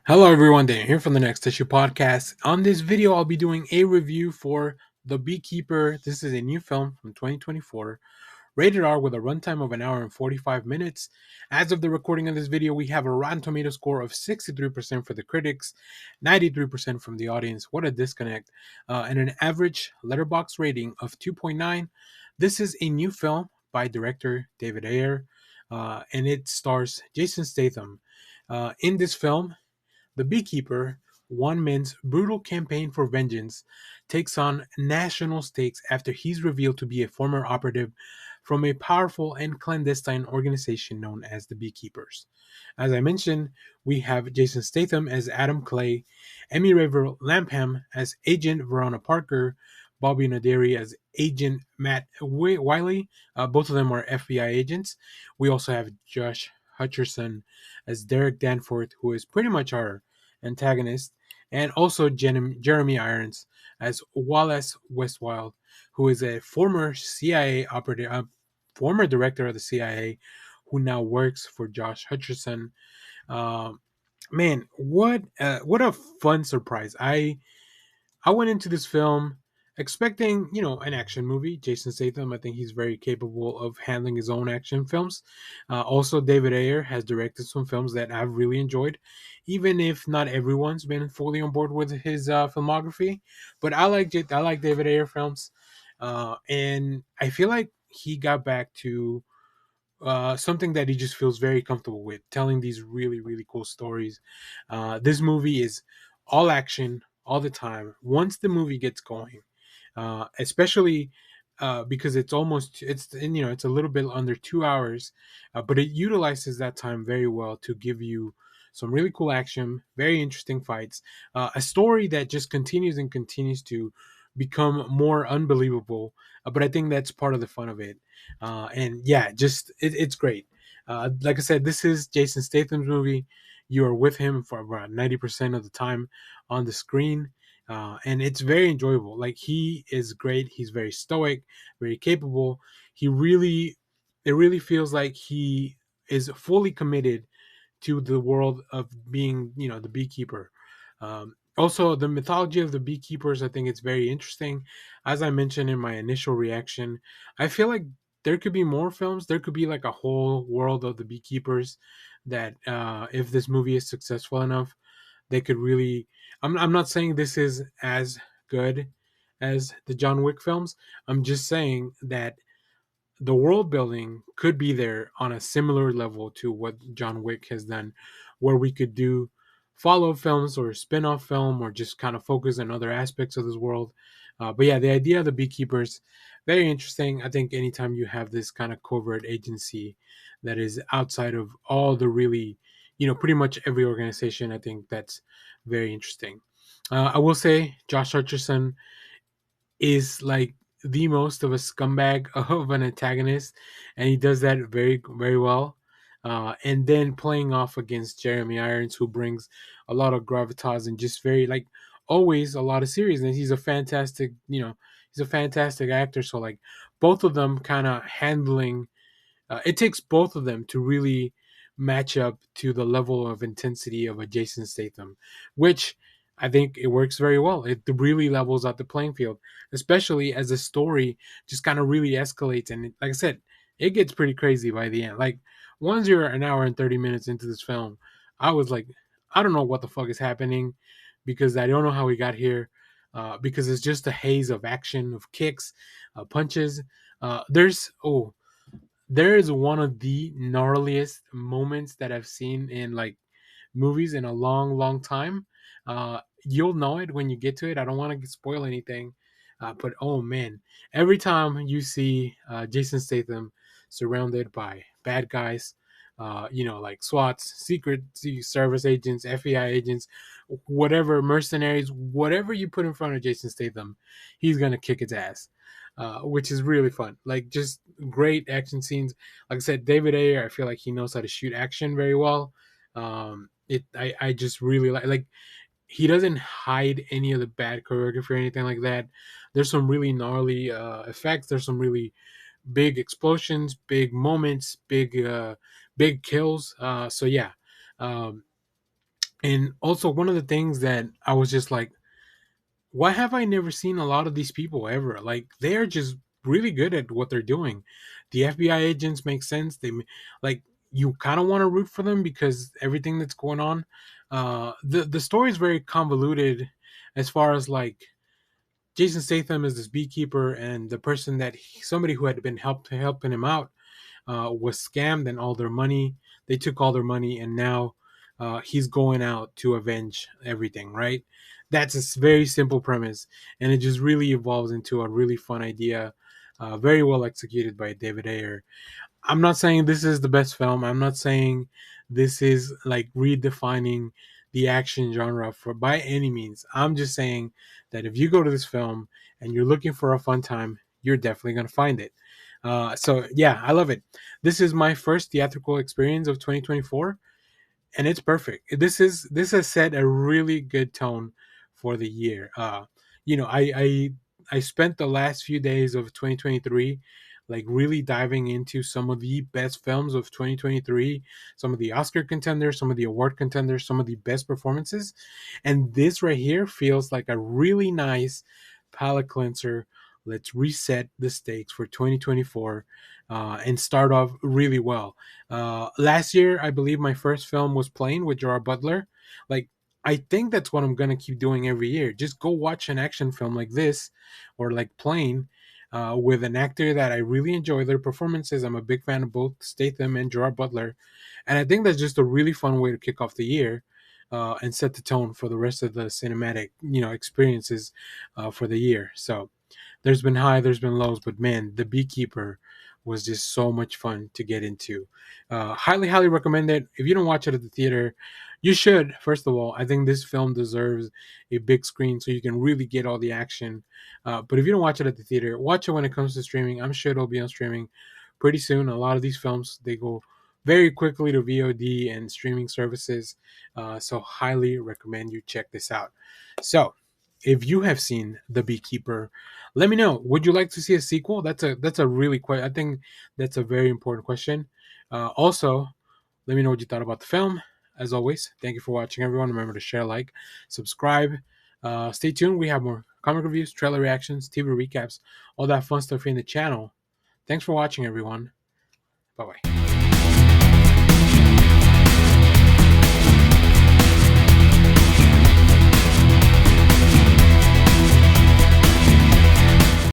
Hello everyone, Dan here from the Next Issue Podcast. On this video, I'll be doing a review for The Beekeeper. This is a new film from 2024, rated R with a runtime of an hour and 45 minutes. As of the recording of this video, we have a Rotten Tomato score of 63% for the critics, 93% from the audience. What a disconnect. And an average letterbox rating of 2.9. This is a new film by director David Ayer, and it stars Jason Statham. In this film, the Beekeper, one man's brutal campaign for vengeance, takes on national stakes after he's revealed to be a former operative from a powerful and clandestine organization known as the Beekeepers. As I mentioned, we have Jason Statham as Adam Clay, Emmy Raver Lampam as Agent Verona Parker, Bobby Naderi as Agent Matt Wiley. Both of them are FBI agents. We also have Josh Hutcherson as Derek Danforth, who is pretty much our antagonist, and also Jeremy Irons as Wallace Westwild, who is a former CIA operative, former director of the CIA, who now works for Josh Hutcherson. Uh, Man, what a fun surprise! I went into this film expecting, an action movie. Jason Statham, I think he's very capable of handling his own action films. Also, David Ayer has directed some films that I've really enjoyed, even if not everyone's been fully on board with his filmography. But I like David Ayer films, and I feel like he got back to something that he just feels very comfortable with, telling these really, really cool stories. This movie is all action all the time. Once the movie gets going, especially because it's a little bit under 2 hours, but it utilizes that time very well to give you some really cool action, very interesting fights, a story that just continues and continues to become more unbelievable. But I think that's part of the fun of it. And yeah, it's great. Like I said, this is Jason Statham's movie. You are with him for about 90% of the time on the screen, and it's very enjoyable. Like, he is great. He's very stoic, very capable. It really feels like he is fully committed to the world of being, the beekeeper. Also, the mythology of the beekeepers, I think it's very interesting. As I mentioned in my initial reaction, I feel like there could be more films. There could be like a whole world of the beekeepers that, if this movie is successful enough, they could really. I'm not saying this is as good as the John Wick films. I'm just saying that the world building could be there on a similar level to what John Wick has done, where we could do follow films or spin-off film or just kind of focus on other aspects of this world. But yeah, the idea of the beekeepers, very interesting. I think anytime you have this kind of covert agency that is outside of all the really, pretty much every organization, I think that's very interesting. I will say Josh Hutcherson is like the most of a scumbag of an antagonist, and he does that very, very well. And then playing off against Jeremy Irons, who brings a lot of gravitas and just very, like, always a lot of seriousness. He's a fantastic actor. So, like, both of them kind of handling, it takes both of them to really match up to the level of intensity of a Jason Statham, which I think it works very well. It really levels out the playing field, especially as the story just kind of really escalates. And like I said, it gets pretty crazy by the end. Like, once you're an hour and 30 minutes into this film, I was like, I don't know what the fuck is happening, because I don't know how we got here. Because it's just a haze of action, of kicks, punches. There is one of the gnarliest moments that I've seen in, like, movies in a long, long time. You'll know it when you get to it. I don't want to spoil anything, but oh man, every time you see Jason Statham surrounded by bad guys, like SWATs, Secret Service agents, FBI agents, whatever, mercenaries, whatever you put in front of Jason Statham, he's gonna kick its ass. Which is really fun. Like, just great action scenes. Like I said, David Ayer, I feel like he knows how to shoot action very well. I just really like he doesn't hide any of the bad choreography or anything like that. There's some really gnarly effects. There's some really big explosions, big moments, big kills. So yeah, um, And also, one of the things that I was just like, why have I never seen a lot of these people ever? Like, they are just really good at what they're doing. The FBI agents make sense. Like, you kind of want to root for them because everything that's going on. The story is very convoluted as far as like Jason Statham is this beekeeper, and the person that somebody who had been helping him out was scammed, and all their money. They took all their money, and now he's going out to avenge everything. Right? That's a very simple premise, and it just really evolves into a really fun idea. Very well executed by David Ayer. I'm not saying this is the best film. I'm not saying this is like redefining the action genre for by any means. I'm just saying that if you go to this film and you're looking for a fun time, you're definitely going to find it. So yeah, I love it. This is my first theatrical experience of 2024, and it's perfect. This has set a really good tone for the year. You know, I spent the last few days of 2023 like really diving into some of the best films of 2023, some of the Oscar contenders, some of the award contenders, some of the best performances, and this right here feels like a really nice palate cleanser. Let's reset the stakes for 2024 and start off really well. Last year, I believe my first film was Plane with Gerard Butler. Like, I think that's what I'm gonna keep doing every year. Just go watch an action film like this, or like Plane, with an actor that I really enjoy their performances. I'm a big fan of both Statham and Gerard Butler, and I think that's just a really fun way to kick off the year. And set the tone for the rest of the cinematic, experiences for the year. So, there's been high, there's been lows, but man, the Beekeeper was just so much fun to get into. Highly, highly recommend it. If you don't watch it at the theater, you should. First of all, I think this film deserves a big screen so you can really get all the action. But if you don't watch it at the theater, watch it when it comes to streaming. I'm sure it'll be on streaming pretty soon. A lot of these films they go very quickly to VOD and streaming services. So highly recommend you check this out. So if you have seen The Beekeeper, let me know. Would you like to see a sequel? That's a really I think that's a very important question. Also, let me know what you thought about the film. As always, thank you for watching, everyone. Remember to share, like, subscribe. Stay tuned. We have more comic reviews, trailer reactions, TV recaps, all that fun stuff here in the channel. Thanks for watching, everyone. Bye bye.